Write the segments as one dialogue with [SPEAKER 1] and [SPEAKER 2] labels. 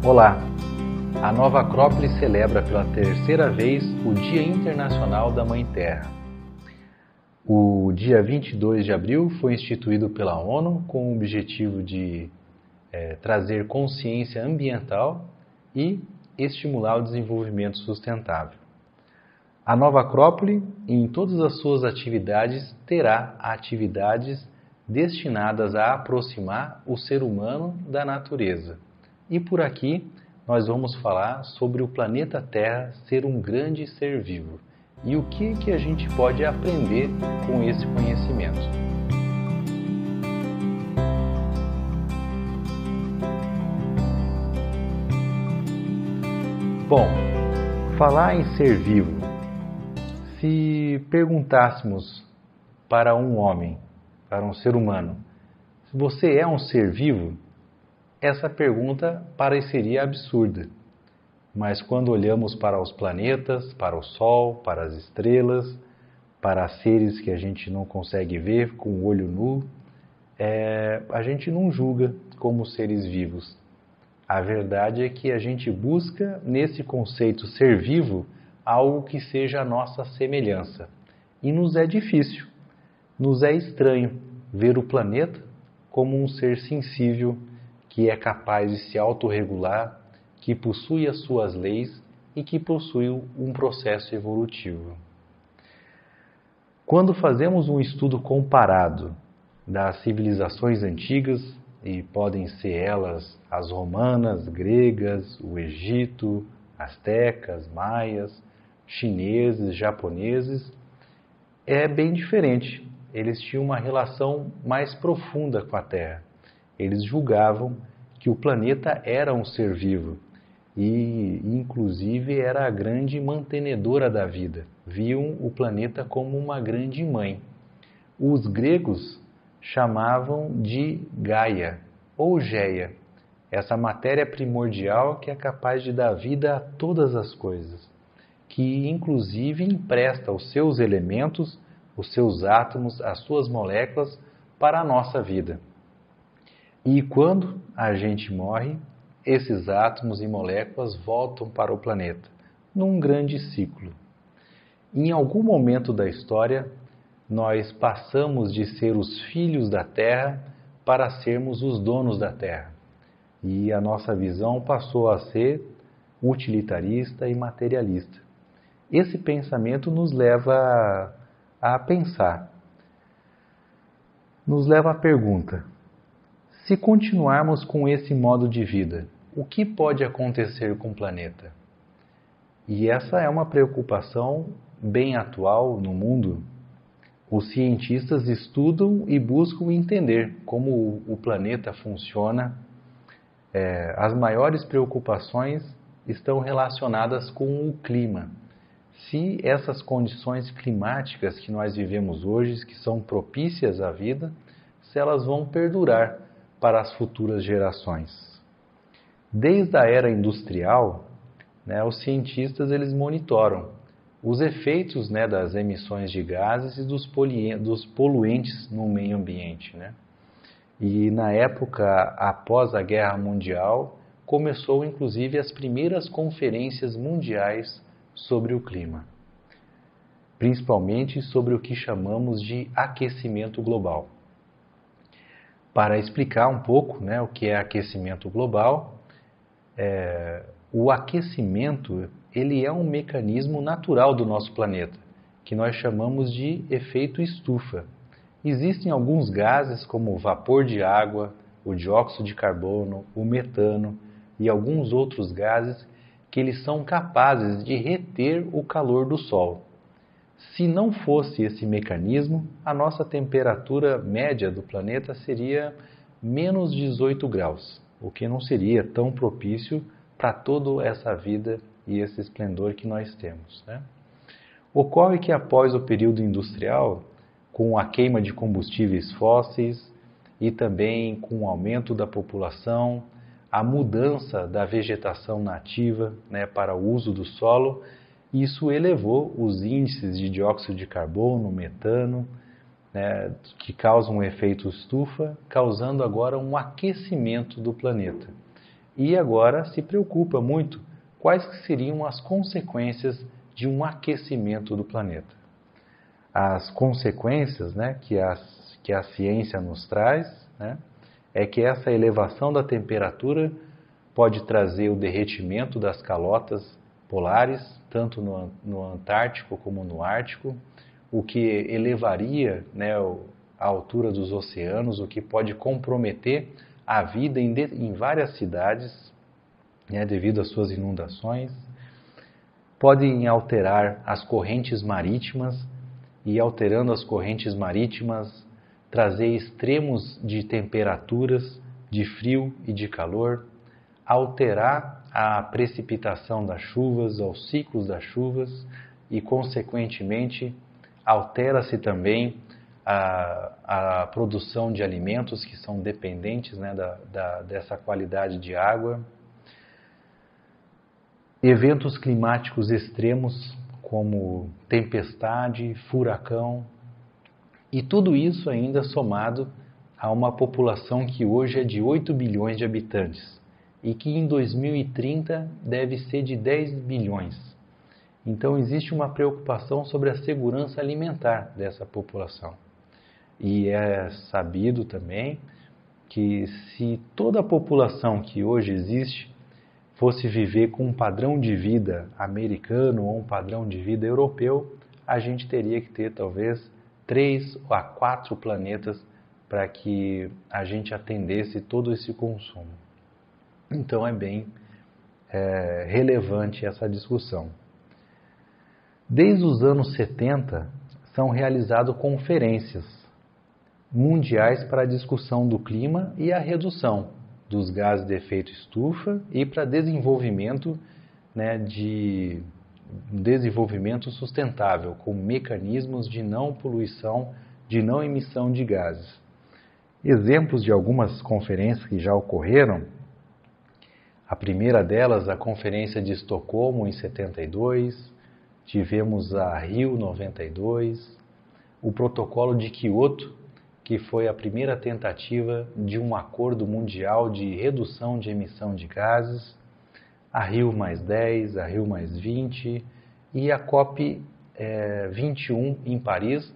[SPEAKER 1] Olá! A Nova Acrópole celebra pela terceira vez o Dia Internacional da Mãe Terra. O dia 22 de abril foi instituído pela ONU com o objetivo de trazer consciência ambiental e estimular o desenvolvimento sustentável. A Nova Acrópole, em todas as suas atividades, terá atividades destinadas a aproximar o ser humano da natureza. E por aqui nós vamos falar sobre o planeta Terra ser um grande ser vivo e o que a gente pode aprender com esse conhecimento. Bom, falar em ser vivo. Se perguntássemos para um homem, para um ser humano, se você é um ser vivo, essa pergunta pareceria absurda. Mas quando olhamos para os planetas, para o Sol, para as estrelas, para seres que a gente não consegue ver com o olho nu, a gente não julga como seres vivos. A verdade é que a gente busca, nesse conceito ser vivo, algo que seja a nossa semelhança. E nos é difícil, nos é estranho ver o planeta como um ser sensível, que é capaz de se autorregular, que possui as suas leis e que possui um processo evolutivo. Quando fazemos um estudo comparado das civilizações antigas, e podem ser elas as romanas, gregas, o Egito, astecas, maias, chineses, japoneses, é bem diferente. Eles tinham uma relação mais profunda com a Terra. Eles julgavam que o planeta era um ser vivo e, inclusive, era a grande mantenedora da vida. Viam o planeta como uma grande mãe. Os gregos chamavam de Gaia ou Geia, essa matéria primordial que é capaz de dar vida a todas as coisas, que inclusive empresta os seus elementos, os seus átomos, as suas moléculas para a nossa vida. E quando a gente morre, esses átomos e moléculas voltam para o planeta, num grande ciclo. Em algum momento da história, nós passamos de ser os filhos da Terra para sermos os donos da Terra. E a nossa visão passou a ser utilitarista e materialista. Esse pensamento nos leva a pensar, nos leva à pergunta: se continuarmos com esse modo de vida, o que pode acontecer com o planeta? E essa é uma preocupação bem atual no mundo. Os cientistas estudam e buscam entender como o planeta funciona. As maiores preocupações estão relacionadas com o clima. Se essas condições climáticas que nós vivemos hoje, que são propícias à vida, se elas vão perdurar para as futuras gerações. Desde a era industrial, os cientistas eles monitoram os efeitos das emissões de gases e dos poluentes no meio ambiente. E na época após a Guerra Mundial, começou inclusive as primeiras conferências mundiais sobre o clima, principalmente sobre o que chamamos de aquecimento global. Para explicar um pouco o que é aquecimento global, o aquecimento ele é um mecanismo natural do nosso planeta, que nós chamamos de efeito estufa. Existem alguns gases como o vapor de água, o dióxido de carbono, o metano e alguns outros gases que eles são capazes de reter o calor do Sol. Se não fosse esse mecanismo, a nossa temperatura média do planeta seria menos 18 graus, o que não seria tão propício para toda essa vida e esse esplendor que nós temos. Ocorre que após o período industrial, com a queima de combustíveis fósseis e também com o aumento da população, a mudança da vegetação nativa para o uso do solo, isso elevou os índices de dióxido de carbono, metano, que causam um efeito estufa, causando agora um aquecimento do planeta. e agora se preocupa muito quais que seriam as consequências de um aquecimento do planeta. As consequências, né, que a ciência nos traz, né, é que essa elevação da temperatura pode trazer o derretimento das calotas polares, tanto no Antártico como no Ártico, o que elevaria, né, a altura dos oceanos, o que pode comprometer a vida em várias cidades, né, devido às suas inundações. Podem alterar as correntes marítimas e, alterando as correntes marítimas, trazer extremos de temperaturas, de frio e de calor, alterar a precipitação das chuvas, os ciclos das chuvas e, consequentemente, altera-se também a produção de alimentos que são dependentes, né, dessa qualidade de água. Eventos climáticos extremos, como tempestade, furacão, e tudo isso ainda somado a uma população que hoje é de 8 bilhões de habitantes e que em 2030 deve ser de 10 bilhões. Então existe uma preocupação sobre a segurança alimentar dessa população. E é sabido também que se toda a população que hoje existe fosse viver com um padrão de vida americano ou um padrão de vida europeu, a gente teria que ter talvez 3 a 4 planetas para que a gente atendesse todo esse consumo. Então é bem relevante essa discussão. Desde os anos 70 são realizadas conferências mundiais para a discussão do clima e a redução dos gases de efeito estufa e para desenvolvimento, né, de desenvolvimento sustentável, com mecanismos de não poluição, de não emissão de gases. Exemplos de algumas conferências que já ocorreram: a primeira delas, a Conferência de Estocolmo em 72, tivemos a Rio 92, o Protocolo de Kyoto, que foi a primeira tentativa de um acordo mundial de redução de emissão de gases, a Rio+10, a Rio+20 e a COP 21 em Paris,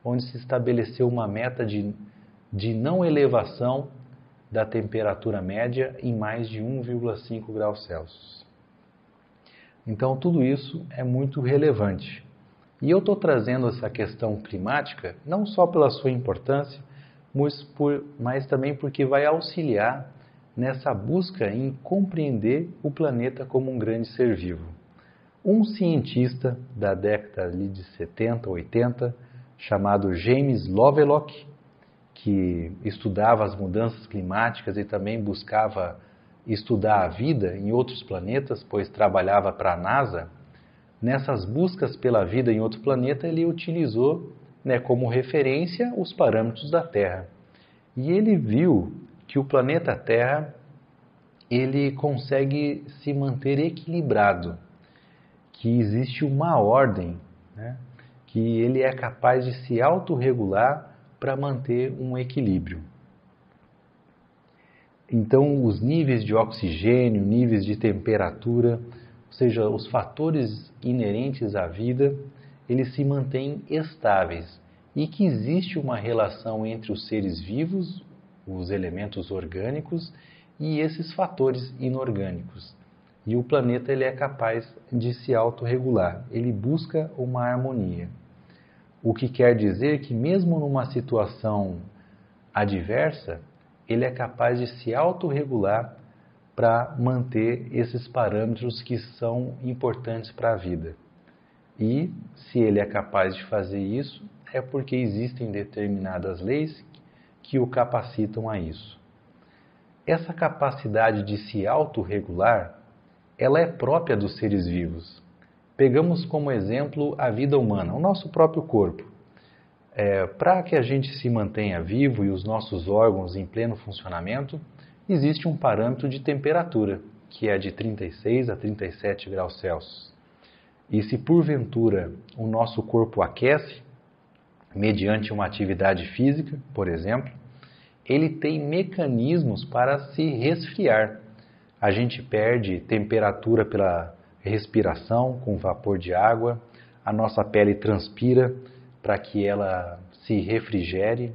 [SPEAKER 1] onde se estabeleceu uma meta de não elevação da temperatura média em mais de 1,5 graus Celsius. Então tudo isso é muito relevante. E eu estou trazendo essa questão climática não só pela sua importância, mas também porque vai auxiliar nessa busca em compreender o planeta como um grande ser vivo. Um cientista da década de 70, 80, chamado James Lovelock, que estudava as mudanças climáticas e também buscava estudar a vida em outros planetas, pois trabalhava para a NASA, nessas buscas pela vida em outro planeta, ele utilizou, né, como referência os parâmetros da Terra. E ele viu que o planeta Terra ele consegue se manter equilibrado, que existe uma ordem, né, que ele é capaz de se autorregular para manter um equilíbrio. Então, os níveis de oxigênio, níveis de temperatura, ou seja, os fatores inerentes à vida, eles se mantêm estáveis e que existe uma relação entre os seres vivos, os elementos orgânicos e esses fatores inorgânicos. E o planeta ele é capaz de se autorregular, ele busca uma harmonia. O que quer dizer que mesmo numa situação adversa, ele é capaz de se autorregular para manter esses parâmetros que são importantes para a vida. E se ele é capaz de fazer isso, é porque existem determinadas leis que o capacitam a isso. Essa capacidade de se autorregular, ela é própria dos seres vivos. Pegamos como exemplo a vida humana, o nosso próprio corpo. Para que a gente se mantenha vivo e os nossos órgãos em pleno funcionamento, existe um parâmetro de temperatura, que é de 36 a 37 graus Celsius. E se porventura o nosso corpo aquece, mediante uma atividade física, por exemplo, ele tem mecanismos para se resfriar. a gente perde temperatura pela respiração com vapor de água, a nossa pele transpira para que ela se refrigere.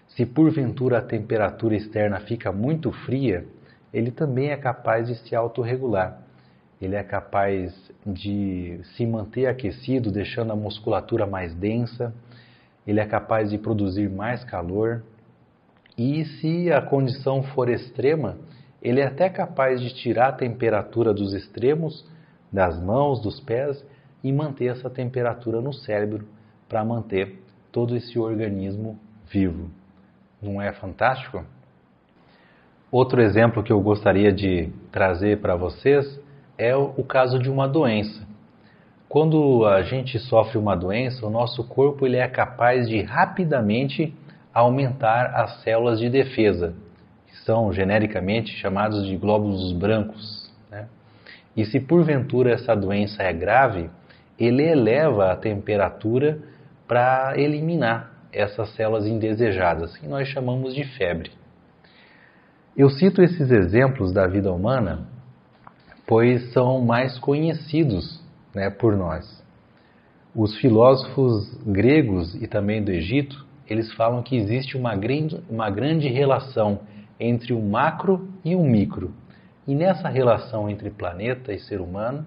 [SPEAKER 1] Se porventura a temperatura externa fica muito fria, ele também é capaz de se autorregular. Ele é capaz de se manter aquecido, deixando a musculatura mais densa. Ele é capaz de produzir mais calor. E se a condição for extrema, ele é até capaz de tirar a temperatura dos extremos, das mãos, dos pés, e manter essa temperatura no cérebro para manter todo esse organismo vivo. Não é fantástico? Outro exemplo que eu gostaria de trazer para vocês é o caso de uma doença. Quando a gente sofre uma doença, o nosso corpo ele é capaz de rapidamente aumentar as células de defesa, que são genericamente chamados de glóbulos brancos, né? E se porventura essa doença é grave, ele eleva a temperatura para eliminar essas células indesejadas, que nós chamamos de febre. Eu cito esses exemplos da vida humana, pois são mais conhecidos, né, por nós. Os filósofos gregos e também do Egito, eles falam que existe uma grande relação entre o macro e o micro. E nessa relação entre planeta e ser humano,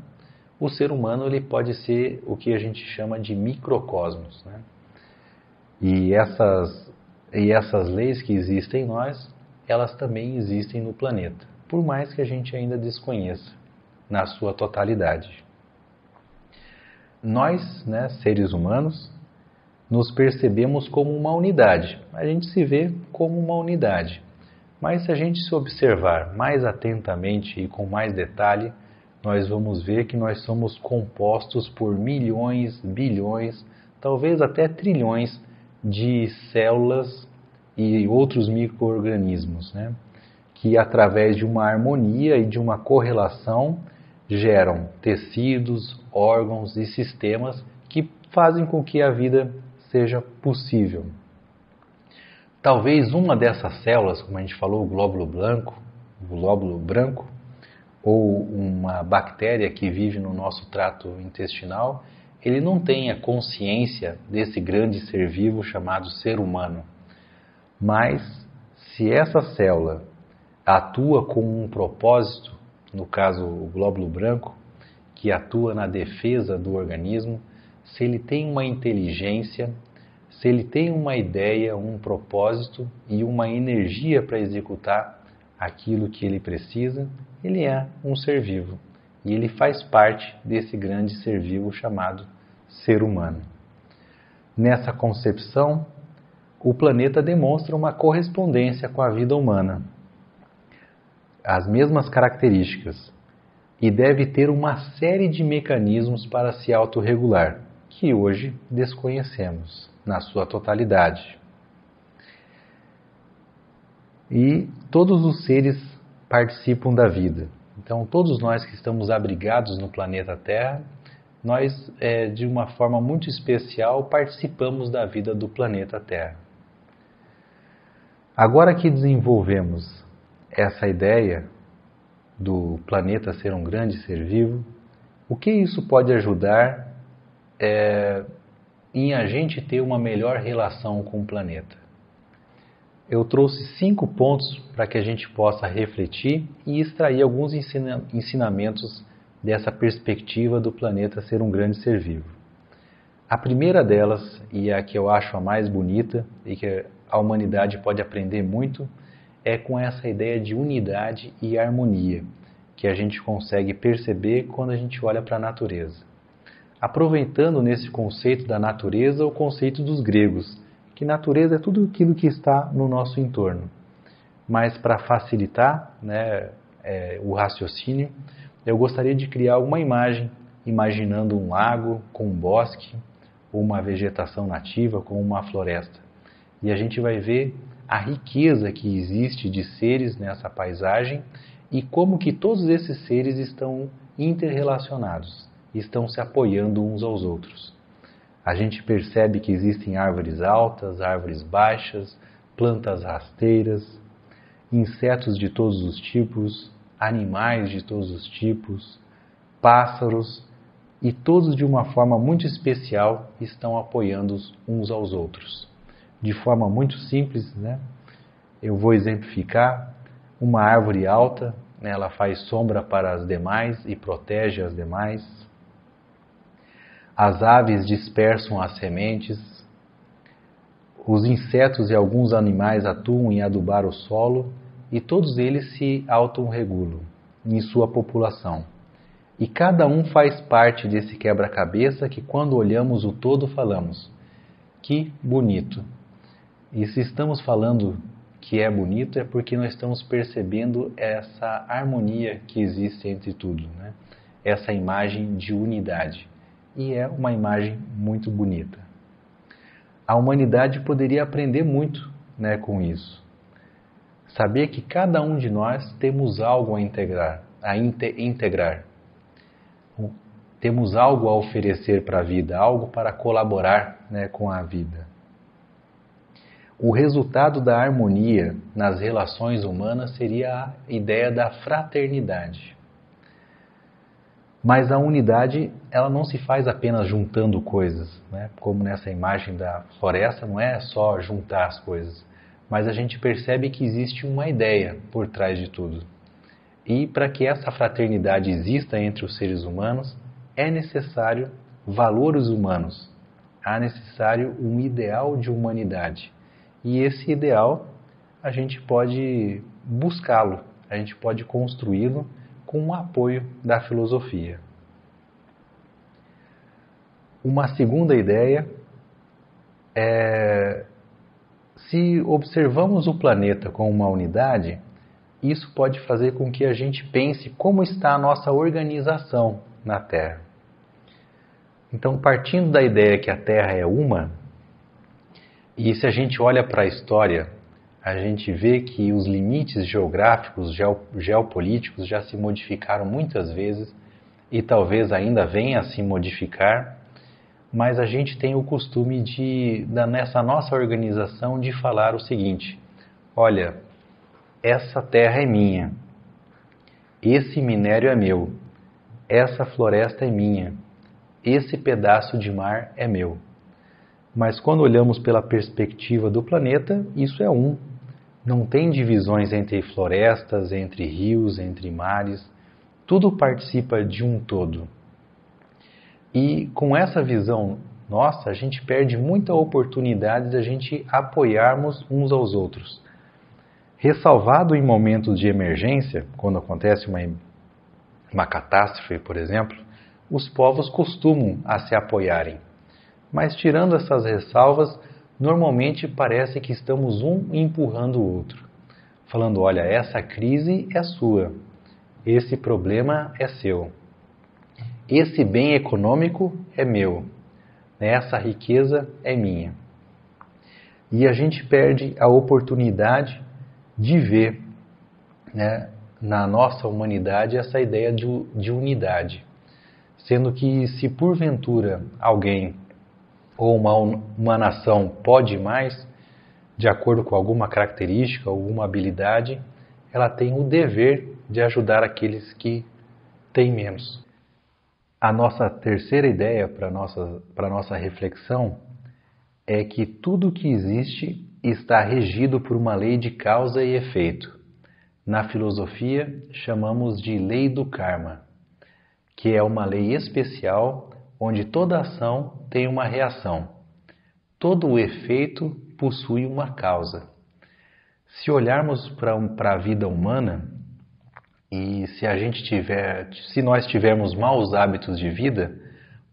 [SPEAKER 1] o ser humano ele pode ser o que a gente chama de microcosmos, né? E essas leis que existem em nós, elas também existem no planeta, por mais que a gente ainda desconheça na sua totalidade. Nós, né, seres humanos, nos percebemos como uma unidade. A gente se vê como uma unidade. Mas se a gente se observar mais atentamente e com mais detalhe, nós vamos ver que nós somos compostos por milhões, bilhões, talvez até trilhões de células e outros micro-organismos, né? Que através de uma harmonia e de uma correlação geram tecidos, órgãos e sistemas que fazem com que a vida seja possível. Talvez uma dessas células, como a gente falou, o glóbulo branco, ou uma bactéria que vive no nosso trato intestinal, ele não tenha consciência desse grande ser vivo chamado ser humano. Mas, se essa célula atua com um propósito, no caso o glóbulo branco, que atua na defesa do organismo, se ele tem uma inteligência, se ele tem uma ideia, um propósito e uma energia para executar aquilo que ele precisa, ele é um ser vivo. E ele faz parte desse grande ser vivo chamado ser humano. Nessa concepção, o planeta demonstra uma correspondência com a vida humana. As mesmas características. E deve ter uma série de mecanismos para se autorregular, que hoje desconhecemos na sua totalidade. E todos os seres participam da vida. Então, todos nós que estamos abrigados no planeta Terra, nós, de uma forma muito especial, participamos da vida do planeta Terra. Agora que desenvolvemos essa ideia do planeta ser um grande ser vivo, o que isso pode ajudar em a gente ter uma melhor relação com o planeta? Eu trouxe 5 pontos para que a gente possa refletir e extrair alguns ensinamentos dessa perspectiva do planeta ser um grande ser vivo. A primeira delas, e a que eu acho a mais bonita e que a humanidade pode aprender muito, é com essa ideia de unidade e harmonia que a gente consegue perceber quando a gente olha para a natureza. Aproveitando nesse conceito da natureza o conceito dos gregos, que natureza é tudo aquilo que está no nosso entorno. Mas para facilitar, né, o raciocínio, eu gostaria de criar uma imagem, imaginando um lago com um bosque, ou uma vegetação nativa com uma floresta. E a gente vai ver a riqueza que existe de seres nessa paisagem e como que todos esses seres estão interrelacionados, estão se apoiando uns aos outros. A gente percebe que existem árvores altas, árvores baixas, plantas rasteiras, insetos de todos os tipos, animais de todos os tipos, pássaros, e todos de uma forma muito especial estão apoiando uns aos outros. De forma muito simples, né? Eu vou exemplificar. Uma árvore alta, né, ela faz sombra para as demais e protege as demais. As aves dispersam as sementes. Os insetos e alguns animais atuam em adubar o solo e todos eles se autorregulam em sua população. E cada um faz parte desse quebra-cabeça que quando olhamos o todo falamos, que bonito. E se estamos falando que é bonito é porque nós estamos percebendo essa harmonia que existe entre tudo, né? Essa imagem de unidade. E é uma imagem muito bonita. A humanidade poderia aprender muito, né, com isso. Saber que cada um de nós temos algo a integrar. Temos algo a oferecer para a vida, algo para colaborar, né, com a vida. O resultado da harmonia nas relações humanas seria a ideia da fraternidade. Mas a unidade, ela não se faz apenas juntando coisas, né? Como nessa imagem da floresta, não é só juntar as coisas, mas a gente percebe que existe uma ideia por trás de tudo. E para que essa fraternidade exista entre os seres humanos, é necessário valores humanos, é necessário um ideal de humanidade. E esse ideal, a gente pode buscá-lo, a gente pode construí-lo com o apoio da filosofia. Uma segunda ideia é, se observamos o planeta como uma unidade, isso pode fazer com que a gente pense como está a nossa organização na Terra. Então, partindo da ideia que a Terra é uma, e se a gente olha para a história, a gente vê que os limites geográficos, geopolíticos já se modificaram muitas vezes e talvez ainda venha a se modificar, mas a gente tem o costume nessa nossa organização de falar o seguinte: olha, essa terra é minha, esse minério é meu, essa floresta é minha, esse pedaço de mar é meu. Mas quando olhamos pela perspectiva do planeta, isso é um. Não tem divisões entre florestas, entre rios, entre mares. Tudo participa de um todo. E com essa visão nossa, a gente perde muita oportunidade de a gente apoiarmos uns aos outros. Ressalvado em momentos de emergência, quando acontece uma catástrofe, por exemplo, os povos costumam a se apoiarem. Mas tirando essas ressalvas, normalmente parece que estamos um empurrando o outro. Falando, olha, essa crise é sua, esse problema é seu, esse bem econômico é meu, essa riqueza é minha. E a gente perde a oportunidade de ver, né, na nossa humanidade essa ideia de unidade. Sendo que se porventura alguém ou uma nação pode mais, de acordo com alguma característica, alguma habilidade, ela tem o dever de ajudar aqueles que têm menos. A nossa terceira ideia para a nossa reflexão é que tudo que existe está regido por uma lei de causa e efeito. Na filosofia, chamamos de lei do karma, que é uma lei especial onde toda ação tem uma reação. Todo o efeito possui uma causa. Se olharmos para a vida humana, e se nós tivermos maus hábitos de vida,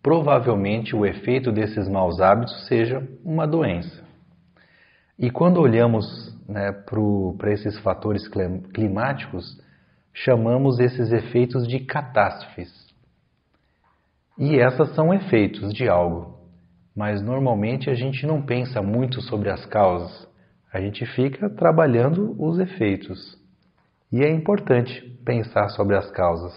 [SPEAKER 1] provavelmente o efeito desses maus hábitos seja uma doença. E quando olhamos, né, para esses fatores climáticos, chamamos esses efeitos de catástrofes. E essas são efeitos de algo, mas normalmente a gente não pensa muito sobre as causas, a gente fica trabalhando os efeitos. E é importante pensar sobre as causas.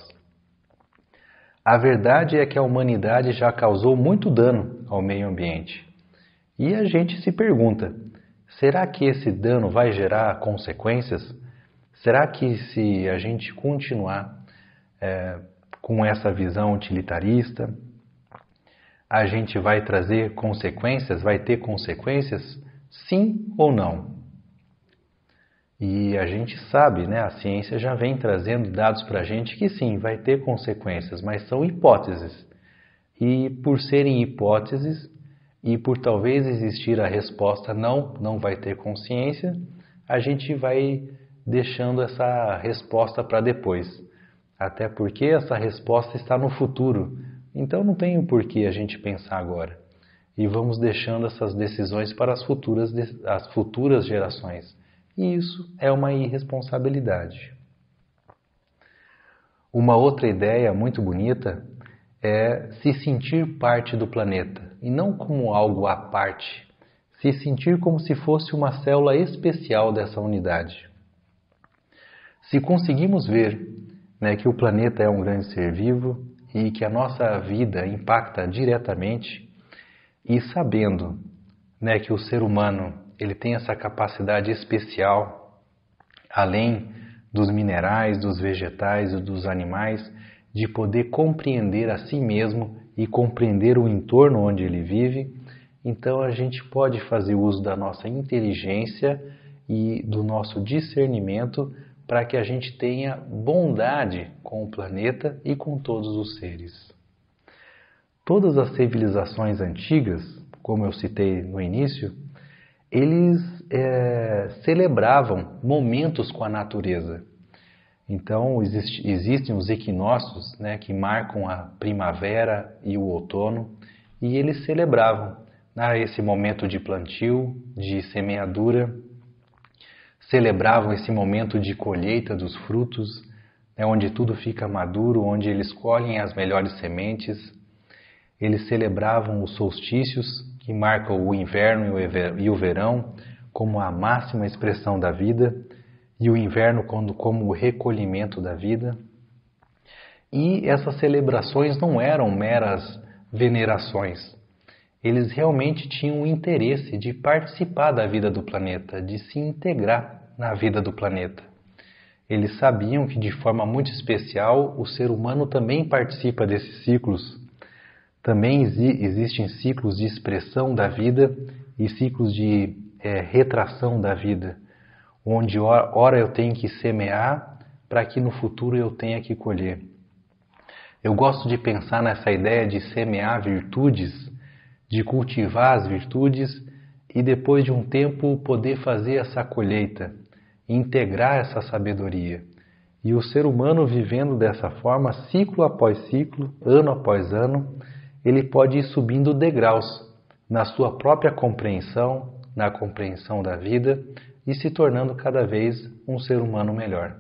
[SPEAKER 1] A verdade é que a humanidade já causou muito dano ao meio ambiente. E a gente se pergunta, será que esse dano vai gerar consequências? Será que se a gente continuar com essa visão utilitarista, a gente vai trazer consequências, vai ter consequências? Sim ou não? E a gente sabe, né, a ciência já vem trazendo dados para a gente que sim, vai ter consequências, mas são hipóteses. E por serem hipóteses, e por talvez existir a resposta não, não vai ter consciência, a gente vai deixando essa resposta para depois. Até porque essa resposta está no futuro. Então não tem o porquê a gente pensar agora. E vamos deixando essas decisões para as futuras gerações. E isso é uma irresponsabilidade. Uma outra ideia muito bonita é se sentir parte do planeta, e não como algo à parte, se sentir como se fosse uma célula especial dessa unidade. Se conseguimos ver, né, que o planeta é um grande ser vivo e que a nossa vida impacta diretamente, e sabendo, né, que o ser humano ele tem essa capacidade especial, além dos minerais, dos vegetais e dos animais, de poder compreender a si mesmo e compreender o entorno onde ele vive, então a gente pode fazer uso da nossa inteligência e do nosso discernimento para que a gente tenha bondade com o planeta e com todos os seres. Todas as civilizações antigas, como eu citei no início, eles celebravam momentos com a natureza. Então, existem os equinócios, né, que marcam a primavera e o outono, e eles celebravam esse momento de plantio, de semeadura, celebravam esse momento de colheita dos frutos, né, onde tudo fica maduro, onde eles colhem as melhores sementes. Eles celebravam os solstícios, que marcam o inverno e o verão, como a máxima expressão da vida, e o inverno como o recolhimento da vida. E essas celebrações não eram meras venerações. Eles realmente tinham o interesse de participar da vida do planeta, de se integrar na vida do planeta. Eles sabiam que de forma muito especial o ser humano também participa desses ciclos. Também existem ciclos de expressão da vida e ciclos de retração da vida, onde ora eu tenho que semear para que no futuro eu tenha que colher. Eu gosto de pensar nessa ideia de semear virtudes, de cultivar as virtudes e depois de um tempo poder fazer essa colheita, integrar essa sabedoria. E o ser humano vivendo dessa forma, ciclo após ciclo, ano após ano, ele pode ir subindo degraus na sua própria compreensão, na compreensão da vida e se tornando cada vez um ser humano melhor.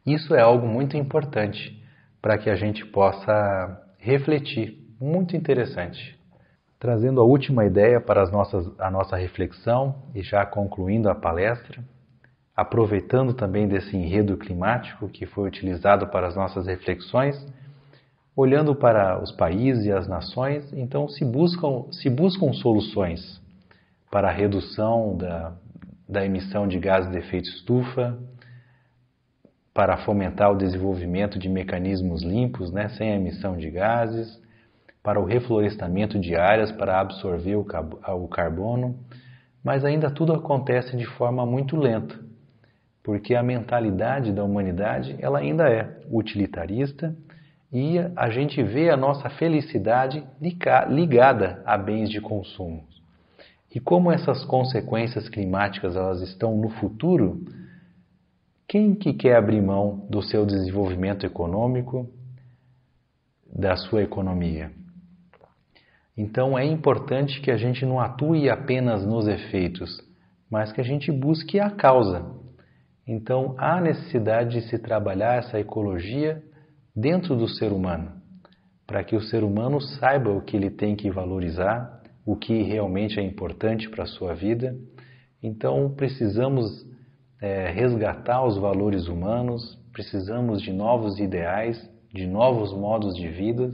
[SPEAKER 1] Isso é algo muito importante para que a gente possa refletir, muito interessante. Trazendo a última ideia para a nossa reflexão e já concluindo a palestra, aproveitando também desse enredo climático que foi utilizado para as nossas reflexões, olhando para os países e as nações, então se buscam soluções para a redução da emissão de gases de efeito estufa, para fomentar o desenvolvimento de mecanismos limpos, né, sem a emissão de gases, para o reflorestamento de áreas para absorver o carbono, mas ainda tudo acontece de forma muito lenta, porque a mentalidade da humanidade ela ainda é utilitarista e a gente vê a nossa felicidade ligada a bens de consumo. E como essas consequências climáticas elas estão no futuro, quem que quer abrir mão do seu desenvolvimento econômico, da sua economia? Então é importante que a gente não atue apenas nos efeitos, mas que a gente busque a causa. Então há necessidade de se trabalhar essa ecologia dentro do ser humano, para que o ser humano saiba o que ele tem que valorizar, o que realmente é importante para a sua vida. Então precisamos resgatar os valores humanos, precisamos de novos ideais, de novos modos de vida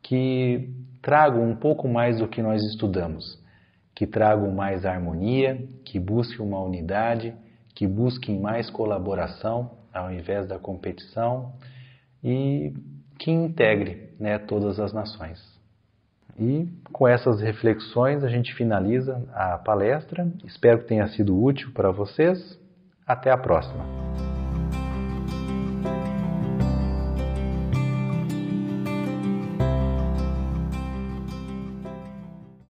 [SPEAKER 1] que tragam um pouco mais do que nós estudamos, que tragam mais harmonia, que busquem uma unidade, que busquem mais colaboração ao invés da competição e que integre, né, todas as nações. E com essas reflexões a gente finaliza a palestra. Espero que tenha sido útil para vocês. Até a próxima!